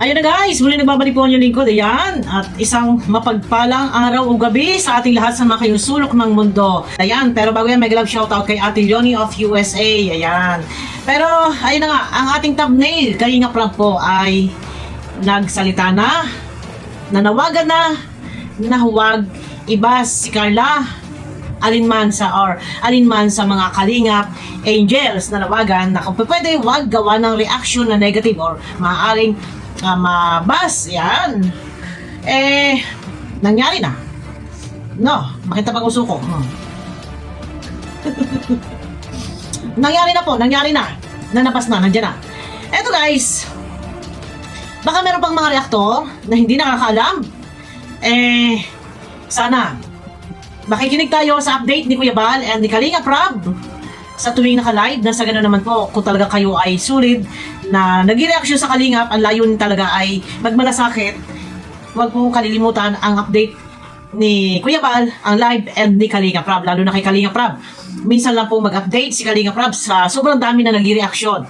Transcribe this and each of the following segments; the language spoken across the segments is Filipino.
Ayun na guys, muli nagbabalik po ang inyong lingkod. Ayan, at isang mapagpalang araw o gabi sa ating lahat sa mga kayong sulok ng mundo. Ayan, pero bago yan, may love shoutout kay Ate Leonie of USA. Ayan. Pero, ayun na nga, ang ating thumbnail, Kalinga Prab po ay nagsalita na, nanawagan na huwag ibas si Carla alinman sa mga kalingap angels na nawagan na kung pwede huwag gawa ng reaction na negative or maaaring mabas. Yan. Nangyari na. No, makita pag uso ko. Nangyari na. Nanabas na, nandiyan na. Eto guys, baka meron pang mga reaktor na hindi nakakaalam. Sana makikinig tayo sa update ni Kuya Bal and ni Kalinga Prab sa tuwing naka-live na sa gano'n naman po kung talaga kayo ay sulit na nag-reaction sa Kalingap, ang layunin talaga ay magmalasakit. Huwag po kalilimutan ang update ni Kuya Bal, ang live and ni Kalinga Prab, lalo na kay Kalinga Prab. Minsan lang po mag-update si Kalinga Prab sa sobrang dami na nag-reaction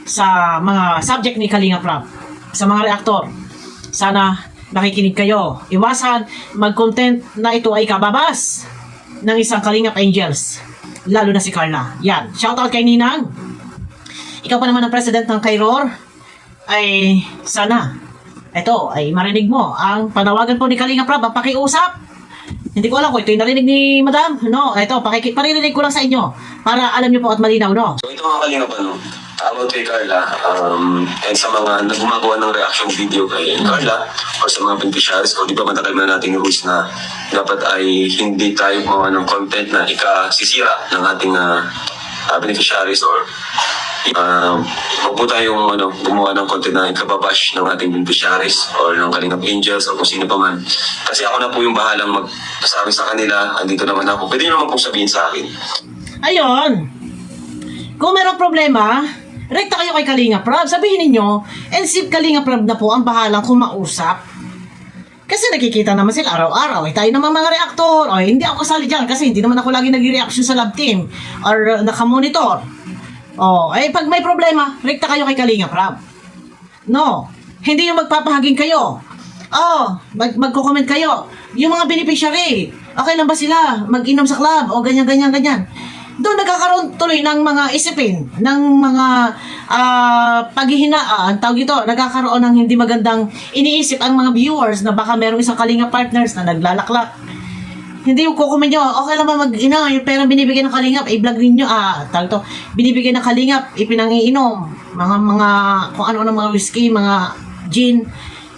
sa mga subject ni Kalinga Prab, sa mga reaktor. Sana nakikinig kayo. Iwasan mag-content na ito ay kababas ng isang Kalingap Angels, lalo na si Carla. Yan. Shoutout kay Ninang. Ikaw pa naman ang president ng Kairor. Ay sana ito ay marinig mo ang panawagan po ni Kalinga Prab, ang pakiusap. Hindi ko alam kung ito yung narinig ni Madam. No, ito, paririnig ko lang sa inyo para alam niyo po at malinaw, no? So ito mga Kalinga pa, no? About kay Carla, and sa mga gumagawa ng reaction video kay Carla or sa mga beneficiaries ko, di ba matagal na nating rules na dapat ay hindi tayo gumawa ng content na ikasisira ng ating beneficiaries or huwag po tayong gumawa ng content na ikababash ng ating beneficiaries or ng Kalingap Angels o kung sino pa man. Kasi ako na po yung bahalang magsasabi sa kanila, andito naman ako. Pwede nyo naman pong sabihin sa akin. Ayun. Kung merong problema, rekta kayo kay Kalinga Prab. Sabihin ninyo, and si Kalinga Prab na po ang bahalang kumausap. Kasi nakikita naman sila araw-araw. Tayo naman mga reaktor. Hindi ako kasali dyan kasi hindi naman ako lagi nag-reaction sa lab team or nakamonitor. Pag may problema, rekta kayo kay Kalinga Prab. No, hindi yung magpapahaging kayo. Magko-comment kayo. Yung mga beneficiary, okay lang ba sila mag-inom sa club o ganyan. Doon nagkakaroon tuloy ng mga isipin, ng mga paghihinaan, tawag ito, nagkakaroon ng hindi magandang iniisip ang mga viewers na baka merong isang Kalinga partners na naglalaklak. Hindi yung kukomment nyo, okay lang ba mag-ina, yung pera binibigay ng Kalingap, i-vlog ninyo, tawag ito, binibigay ng Kalingap, ipinangiinom, mga, kung ano-ano mga whiskey, mga gin.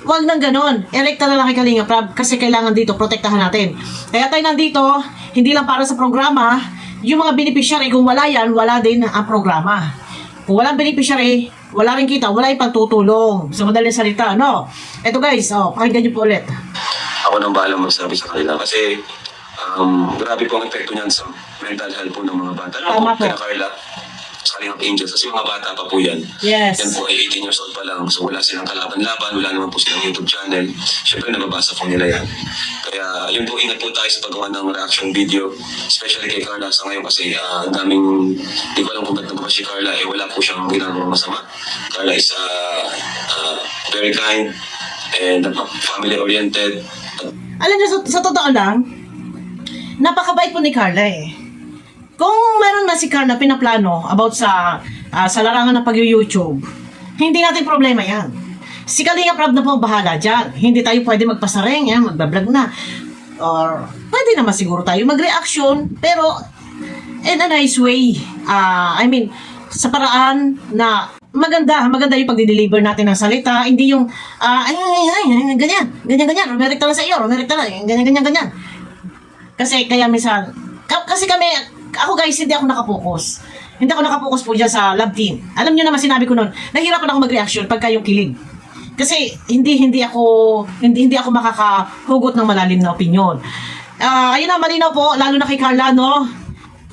Huwag nang ganon. Erekta na lang kay Kalinga Prab kasi kailangan dito, protektahan natin. Kaya tayo nandito, hindi lang para sa programa, yung mga beneficiary, kung wala yan, wala din ang programa. Kung walang beneficiary, wala rin kita, wala yung pagtutulong. Sa madaling salita, no? Eto guys, pakinggan nyo po ulit. Ako nang bahala magsabi sa kanila kasi grabe po ang epekto niyan sa mental health po ng mga bata. Tama po. Kaya Carla, sa Kalingap Angels, kasi mga bata pa po yan. Yes. Yan po ay 18 years old pa lang, so wala silang kalaban-laban, wala naman po silang YouTube channel. Siyempre nababasa po nila yan. Kaya yun po, ingat po tayo sa paggawa ng reaction video, especially kay Carla sa ngayon kasi ang daming, di ko alam kung ba't nagpapas si Carla, wala po siyang ginagawa masama. Carla is very kind and family-oriented. Alam nyo, sa totoo lang, napakabait po ni Carla Kung meron na si Carla pinaplano about sa larangan ng pag-YouTube, hindi natin problema yan. Si Kalinga Prab na po ang bahala dyan. Hindi tayo pwede magpasareng, magbablog na. Or pwede naman siguro tayo mag-reaction, pero in a nice way. Sa paraan na maganda yung pag-deliver natin ng salita. Hindi yung, ganyan. Rumerikta lang sa iyo, ganyan. Kasi kaya minsan, kasi ako guys, hindi ako nakapokus. Hindi ako nakapokus po dyan sa lab team. Alam nyo naman, sinabi ko noon, nahirapan ako mag-reaction pagka yung kilig. Kasi hindi ako makakahugot ng malalim na opinion. Ayun na, malinaw po, lalo na kay Carla, no?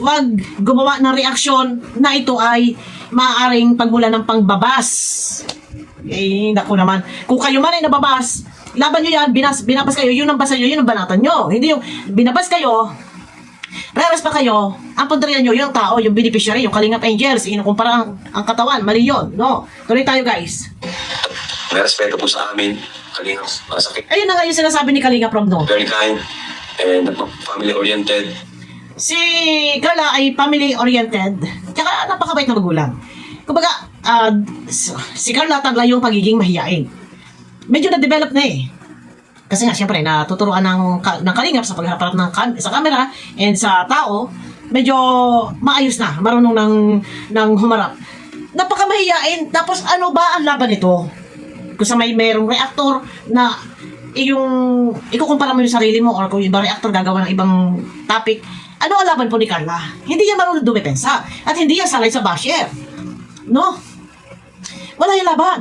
Huwag gumawa ng reaction na ito ay maaaring pagmula ng pangbabas. Naku naman. Kung kayo man ay nababas, laban nyo yan, binabas kayo, yun ang basa nyo, yun ang banatan nyo. Hindi yung binabas kayo, reras pa kayo, ang punteriya nyo, yung tao, yung beneficiary, yung Kalingap Angels, inukumpara ang katawan, mali yun, no? Tuloy tayo guys. may respeto po sa amin. Kalingap, masakit. Ayun na nga yung sinasabi ni Kalinga Prab, no? Very kind and family-oriented. Si Carla ay family-oriented, tsaka napakabait na magulang. Kumbaga, si Carla tagla yung pagiging mahiyain. Medyo na-develop na eh. Kasi nga, siyempre, natuturuan ng kalingap sa pagharap sa camera and sa tao, medyo maayos na, marunong ng humarap. Napakamahiyain. Tapos, ano ba ang laban nito? Kung sa merong reactor na yung ikukumpara mo yung sarili mo or kung ibang reactor gagawa ng ibang topic, ano ang laban po ni Carla? Hindi yan marunong dumepensa at hindi yan sanay sa basher. No? Wala yung laban.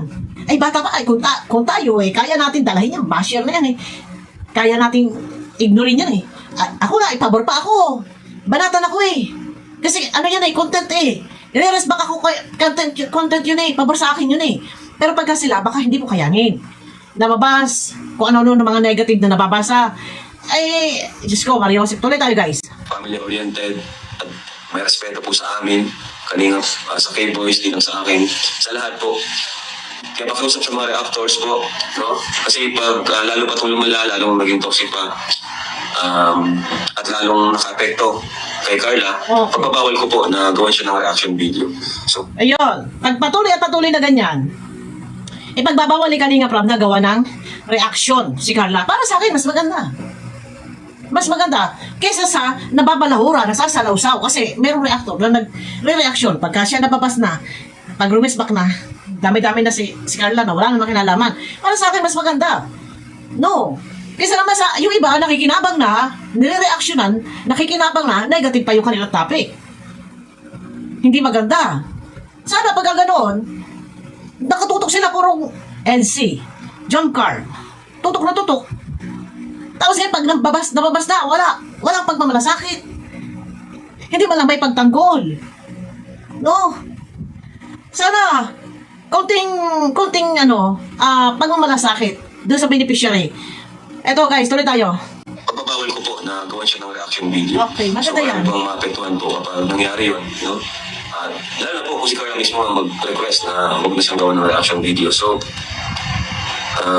Ay bata pa, ay kung tayo eh, kaya natin dalahin yung basher na yan eh. Kaya natin ignorin yan eh. Ako na, ipabor pa ako. Banatan ako eh. Kasi ano yan eh, content eh. I-resback ako kay content yun eh, pabor sa akin yun eh. Pero pagka sila, baka hindi mo kayanin. Nababas, kung ano-ano ng mga negative na nababasa. Ay, Diyos ko, Mario Joseph, tuloy tayo guys. Family-oriented at may respeto po sa amin. Kalingap, sa K-Boys, di lang sa akin. Sa lahat po. Kaya pakiusap sa mga reactors po, no? Kasi pag lalo pa itong lumala, lalong maging toxic pa. At lalong naka-apekto kay Carla, Okay. pagbabawal ko po na gawan siya ng reaction video. So, Ayun, pag patuloy at patuloy na ganyan, ipagbabawal ni Kalinga Prab na gawa ng reaction si Carla. Para sa akin, mas maganda. Mas maganda kaysa sa nababalahura, nasasalawsaw. Kasi merong reactor na nagre-reaction. Pagka siya nababas na, pag rumisbak na, dami-dami na si Carla na wala namang kinalaman. Para sa akin, mas maganda. No. Kaysa naman sa, yung iba, nakikinabang na, nire-reactionan, nakikinabang na, negative pa yung kanilang topic. Hindi maganda. Sana pagka ganoon, nakatutok sila purong NC, jump card, tutok na tutok. Tapos yan, pag nababas na, walang pagmamalasakit. Hindi man lang may pagtanggol. No? Sana, konting pagmamalasakit doon sa beneficiary. Eto guys, tuloy tayo. pagbabawal ko po na gawan siya ng reaction video. Okay, maganda so, yan. So, pang maapektuhan po kapag nangyari yun, no? Lalo na po kung si Carla mismo ang mag-request na huwag na siyang gawan ng reaction video. So,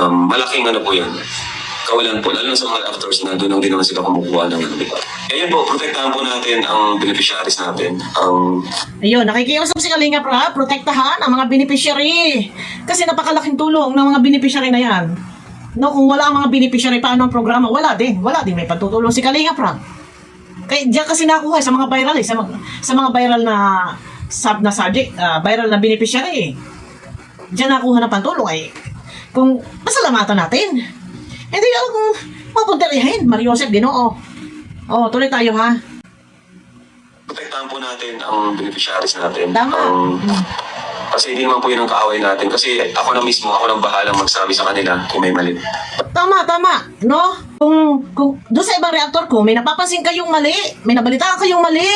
malaking ano po yan. Kawalan po, lalo na sa mga actors na doon ang din naman sila kumukuha ng ano, diba? Kaya yun po, protektahan po natin ang beneficiaries natin. Ayun, nakikiusap si Kalinga Prab, protektahan ang mga beneficiary. Kasi napakalaking tulong ng mga beneficiary na yan. No, kung wala ang mga beneficiary, paano ang programa? Wala din may pagtutulong si Kalinga Prab. Kaya diyan kasi nakuha sa mga viral eh, sa mga viral na subject, viral na beneficiary eh. Diyan nakuha ng pantulong eh. Kung pasalamatan natin. Hindi ako kung mapunterihin, Mario Joseph, Ginoo. Oh, tuloy tayo ha. Protektahan po natin ang beneficiaries natin. Tama. Kasi hindi naman po yun ang kaaway natin. Kasi ako na mismo, ako lang bahalang magsabi sa kanila kung may mali. Tama. No? Kung doon sa ibang reactor ko, may napapansin kayong mali, may nabalitaan kayong mali,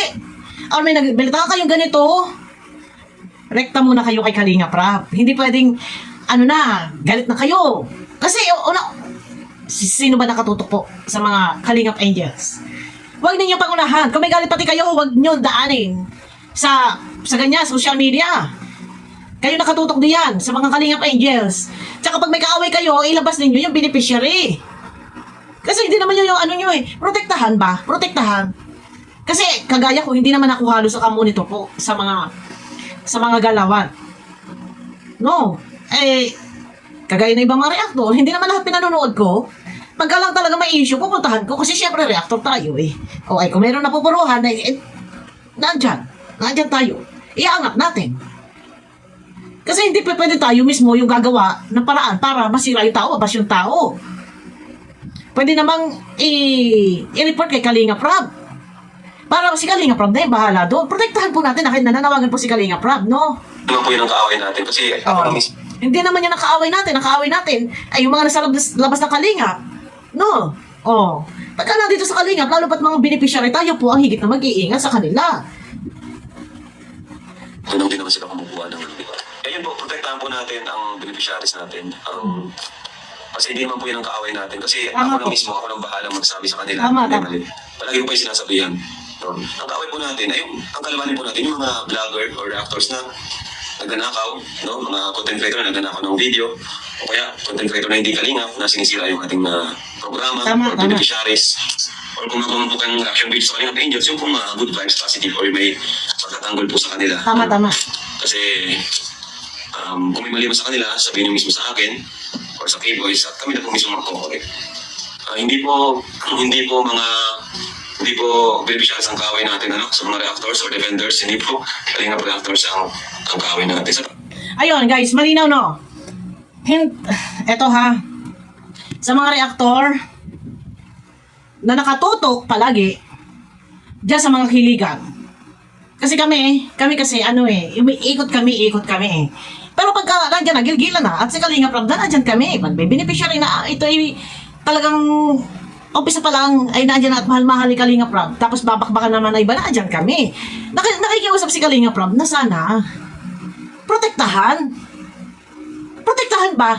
or may nabalitaan kayong ganito, rekta muna kayo kay Kalinga Prab. Hindi pwedeng, galit na kayo. Kasi, sino ba nakatutok po sa mga Kalingap Angels? Huwag ninyo pangunahan. Kung may galit pati kayo, huwag nyo daanin sa ganyan, social media. Kayo nakatutok diyan sa mga Kalingap Angels. Tsaka pag may kaaway kayo, ilabas ninyo yung beneficiary. Kasi hindi naman yung nyo eh. Protektahan ba? Protektahan. Kasi kagaya ko, hindi naman ako halos sa kamunito po sa mga galawan. No. Kagaya ng ibang mga reactor, hindi naman lahat pinanonood ko. Pagka lang talaga may issue, pupuntahan ko. Kasi syempre reactor tayo eh. O kung meron napupuruhan, nandyan tayo. Iangat natin. Kasi hindi pwede tayo mismo yung gagawa ng paraan para masira yung tao, mabas yung tao. Pwede namang i-report kay Kalinga Prab. Para si Kalinga Prab na yung bahala doon. Protektahan po natin na nananawagan po si Kalinga Prab, no? Hindi naman po yun ang kaaway natin. Kasi ako na mismo. Hindi naman yan ang kaaway natin. Ang kaaway natin ay yung mga nasa labas ng Kalinga. No? Pagka nandito sa Kalinga, lalo pat mga beneficiary, tayo po ang higit na mag-iingat sa kanila. Doon din naman sila kumukuha ng ano, diba? Kaya yun po, protektahan po natin ang beneficiaries natin. Kasi hindi naman po yun ang kaaway natin. Kasi Tama ako po. na mismo, ako lang bahalang magsabi sa kanila. Tama. Palagi ko pa yung sinasabihan. Ang kaaway po natin, ang kalabanin po natin, yung mga vlogger or actors na nagnanakaw, no? Mga content creator na nagnanakaw ng video, o kaya content creator na hindi kalingap na sinisira yung ating programa Tama, or tama. beneficiaries. Or kung magawa po kayong reaction videos sa Kalingap Angels, yung pong good vibes, positive, or may pagtatanggol po sa kanila. Tama, tama. Kasi kung may mali mo sa kanila, sabihin nyo mismo sa akin or sa K-Boys at kami na po mismo magko-correct. Hindi po beneficiaries ang kaaway natin sa mga reactors or defenders, hindi po Kalingap reactors ang kaaway natin. Ayun, guys, malinaw, no? Eto ha, sa mga reaktor na nakatutok palagi dyan sa mga kiligan. Kasi kami kasi ikot kami eh. Pero pagka nandiyan na, gilgilan na, at si Kalingap Rab na nandiyan kami. Pag may beneficiary na, ito ay talagang umpisa pa lang ay nandiyan na at mahal-mahal ni Kalingap Rab. Tapos babakbakan naman ay iba, nandiyan kami. Nakikiusap si Kalingap Rab na sana protektahan ba?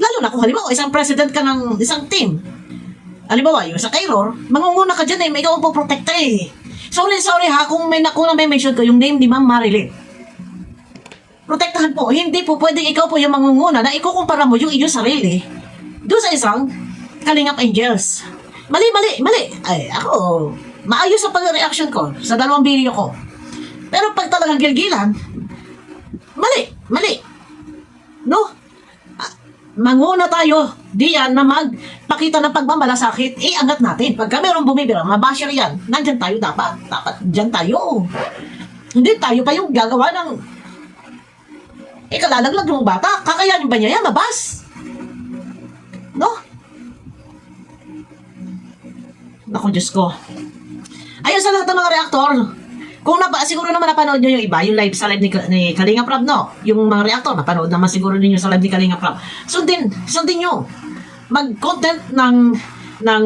Lalo na kung halimbawa isang president ka ng isang team. Halimbawa, yung sa Kairor, mangunguna ka dyan may ikaw ang poprotekta eh. Sorry ha, kung may mention ko yung name ni Ma'am Marilyn. Protektahan po, hindi po pwedeng ikaw po yung mangunguna na ikukumpara mo yung iyong sarili doon sa isang Kalingap Angels. Mali. Ay, ako, maayos ang pag-reaction ko sa 2 video ko. Pero pag talagang gilgilan, mali. No? Manguna tayo diyan na magpakita ng pagmamalasakit, iangat natin. Pagka mayroong bumibira, mabasher yan, nandyan tayo dapat dyan tayo. Hindi tayo pa yung gagawa ng kalalaglag ng bata, kakayanin ba niya yan, mabas? No? Naku, Diyos ko. Ayun sa lahat ng mga reaktor, kung siguro naman napanood nyo yung iba, yung live sa live ni Kalingap Rab, no? Yung mga reactor, napanood naman siguro ninyo sa live ni Kalingap Rab. Sundin nyo. Mag-content ng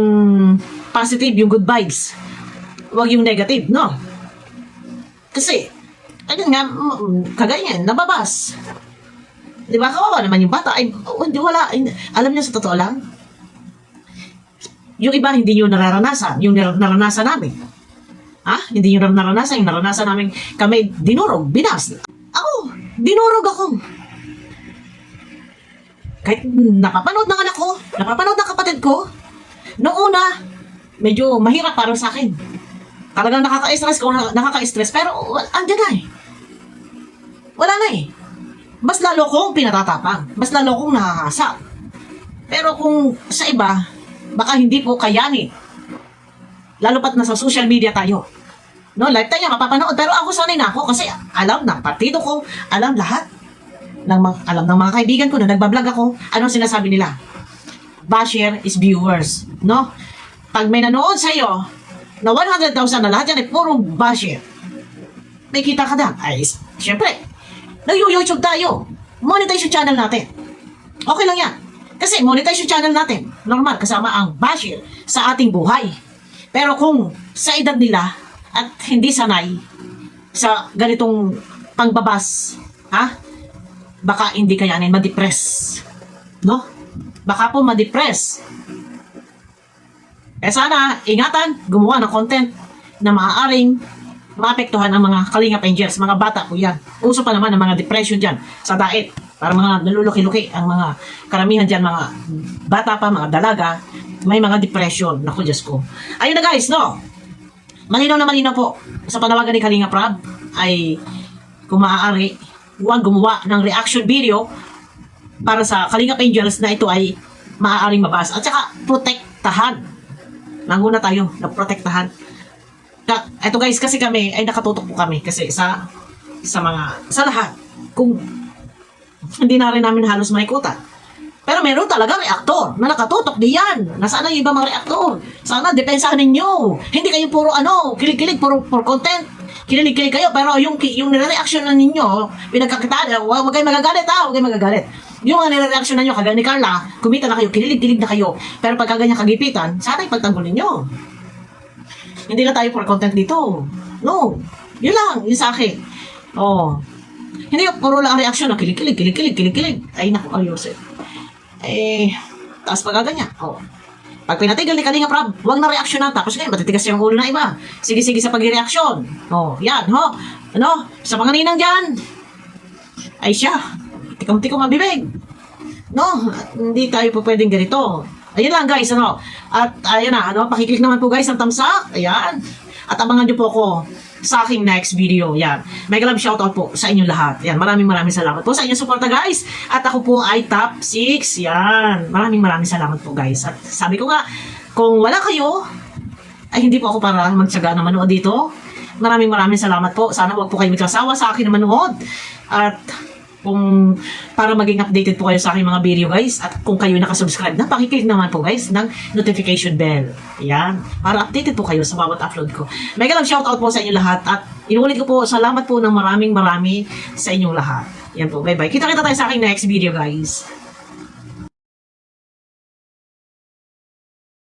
positive, yung good vibes. Huwag yung negative, no? Kasi, ayun nga, kagaya yan, nababas. Di ba, kawawa naman yung bata. Ay, wala. Alam niyo sa totoo lang, yung iba hindi nyo nararanasan. Yung naranasan namin. Hindi nyo naranasan. Yung naranasan namin kami dinurog, binas. Dinurog ako. Kahit napapanood ng anak ko, napapanood ng kapatid ko, noong una, medyo mahirap para sa akin. Talagang nakaka-stress, pero andyan na eh. Wala na eh. Mas lalo kong pinatatapang. Mas lalo kong nakakasa. Pero kung sa iba, baka hindi po kayanin. Lalo pat nasa social media tayo. No, lifetime niya mapapanood. Pero ako sanay na ako kasi alam ng partido ko, alam lahat. Alam ng mga kaibigan ko na nagbablog ako, anong sinasabi nila? Basher is viewers. No? Pag may nanood sa'yo, na 100,000 na lahat yan ay puro basher. May kita ka na. Ay, syempre, nag-YouTube tayo. Monetize yung channel natin. Okay lang yan. Kasi monetize yung channel natin. Normal, kasama ang basher sa ating buhay. Pero kung sa edad nila at hindi sanay sa ganitong pangbabas, baka hindi kayanin, ma-depress. No? Baka po ma-depress. Sana, ingatan, gumawa ng content na maaaring maapektuhan ang mga Kalingap Angels, mga bata po yan. Uso pa naman ang mga depression dyan sa diet. Para mga naluluki-luki ang mga karamihan dyan, mga bata pa, mga dalaga, may mga depression. Naku, Diyos ko. Ayun na guys, no? Malinaw na malinaw po sa panawagan ni Kalingap Rab ay kung maaari, huwag gumawa ng reaction video para sa Kalingap Angels na ito ay maaaring mabasa. At saka, protektahan. Nanguna tayo na protektahan. Ito guys, kasi kami ay nakatutok po kami kasi sa lahat. Kung hindi na rin namin halos maikutan. Pero meron talaga reaktor na nakatutok diyan. Nasaan yung ibang mga reaktor? Sana depensahan ninyo. Hindi kayo puro kilig-kilig, puro content. Kinilig-kilig kayo, pero yung nire-reaction na ninyo, pinagkakitaan, huwag kayo magagalit huwag kayo magagalit. Yung mga nire-reaction na nyo, kagaya ni Carla, kumita na kayo, kinilig-kilig na kayo. Pero pagka ganyan kagipitan, sana ipagtanggol ninyo. Hindi na tayo for content dito. No. Yun lang, yun sa akin. Hindi puro lang reaction na kilig-kilig. Ay, naku, ayos eh. Tapos pagkaganyan. Pag pinatigil ni Kalingap Rab, huwag na reaction na. Tapos ngayon, matitigas yung ulo na iba. Sige sa pag-reaction. Yan, Sa mga ninang dyan, ay siya. tikom-tikom ang bibig. No, hindi tayo po pwedeng ganito. Ayun lang guys, ano. At ayun na, ano, pakiclick naman po guys ang thumbs up. Ayan. At abangan niyo po ako sa aking next video. Yan. Mega love shoutout po sa inyong lahat. Yan. Maraming salamat po sa inyong suporta guys. At ako po ay top 6. Yan. Maraming salamat po guys. At sabi ko nga, kung wala kayo, ay hindi po ako para magtsaga na manood dito. Maraming salamat po. Sana wag po kayo magsasawa sa akin na manood. At kung para maging updated po kayo sa aking mga video guys, at kung kayo nakasubscribe na, pakiclick naman po guys ng notification bell. Yan. Para updated po kayo sa bawat upload ko. Mega love shoutout po sa inyo lahat, at inuulit ko po, salamat po ng marami sa inyong lahat. Yan po. Bye bye. Kita tayo sa aking next video guys.